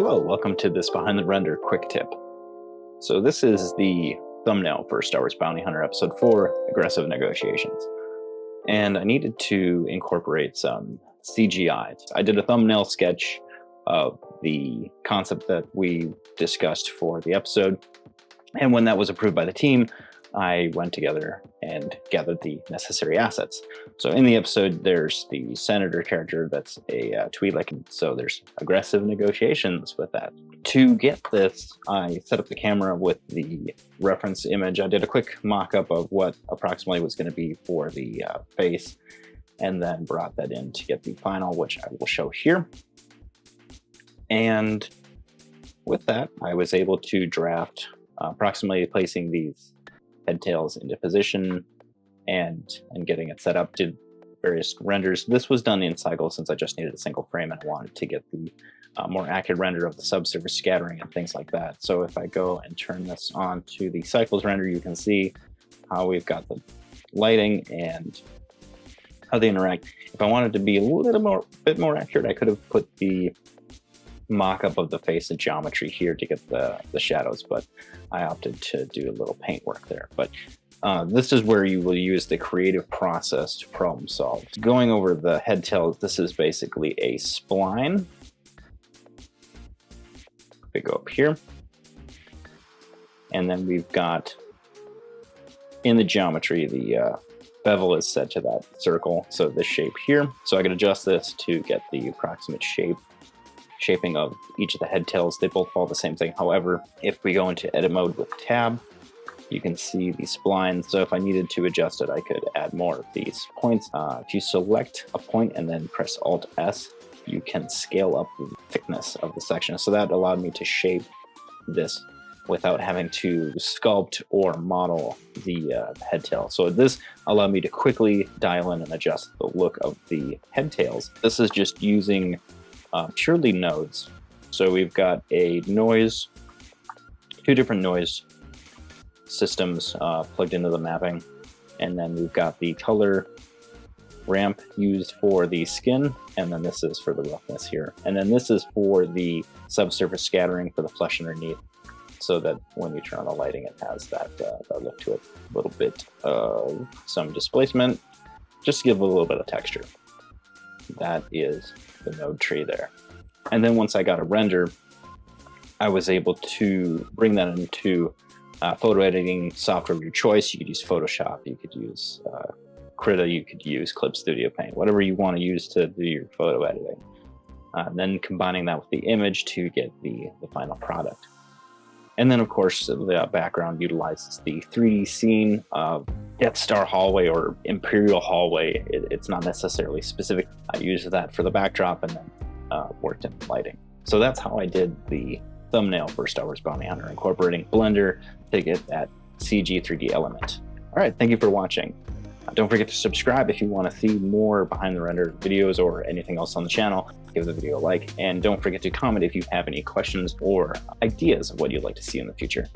Hello, welcome to this Behind the Render quick tip. So this is the thumbnail for Star Wars Bounty Hunter Episode 4, Aggressive Negotiations. And I needed to incorporate some CGI. I did a thumbnail sketch of the concept that we discussed for the episode. And when that was approved by the team, I went together and gathered the necessary assets. So in the episode, there's the senator character that's a Twi'lek, so there's aggressive negotiations with that. To get this, I set up the camera with the reference image. I did a quick mock-up of what approximately was going to be for the face, and then brought that in to get the final, which I will show here. And with that, I was able to draft approximately placing these head tails into position and getting it set up, did various renders. This was done in Cycle since I just needed a single frame and I wanted to get the more accurate render of the subsurface scattering and things like that. So if I go and turn this on to the Cycles render, you can see how we've got the lighting and how they interact. If I wanted to be a bit more accurate, I could have put the mock-up of the face and geometry here to get the shadows, but I opted to do a little paint work there. But this is where you will use the creative process to problem solve. Going over the head tails, this is basically a spline. We go up here, and then we've got in the geometry the bevel is set to that circle, so this shape here. So I can adjust this to get the approximate shaping of each of the head tails. They both follow the same thing. However, if we go into edit mode with tab, you can see the spline. So if I needed to adjust it, I could add more of these points. If you select a point and then press Alt S, you can scale up the thickness of the section. So that allowed me to shape this without having to sculpt or model the head tail. So this allowed me to quickly dial in and adjust the look of the head tails. This is just using purely nodes. So we've got a noise, two different noise systems plugged into the mapping, and then we've got the color ramp used for the skin, and then this is for the roughness here, and then this is for the subsurface scattering for the flesh underneath, so that when you turn on the lighting, it has that look to it. A little bit of some displacement, just to give a little bit of texture. That is the node tree there. And then once I got a render, I was able to bring that into photo editing software of your choice. You could use Photoshop, you could use Krita, you could use Clip Studio Paint, whatever you want to use to do your photo editing. Then combining that with the image to get the final product. And then, of course, the background utilizes the 3D scene of Death Star hallway or Imperial hallway. It's not necessarily specific. I used that for the backdrop and then worked in lighting. So that's how I did the thumbnail for Star Wars Bounty Hunter, incorporating Blender to get that CG 3D element. All right, thank you for watching. Don't forget to subscribe if you want to see more behind the render videos or anything else on the channel. Give the video a like, and don't forget to comment if you have any questions or ideas of what you'd like to see in the future.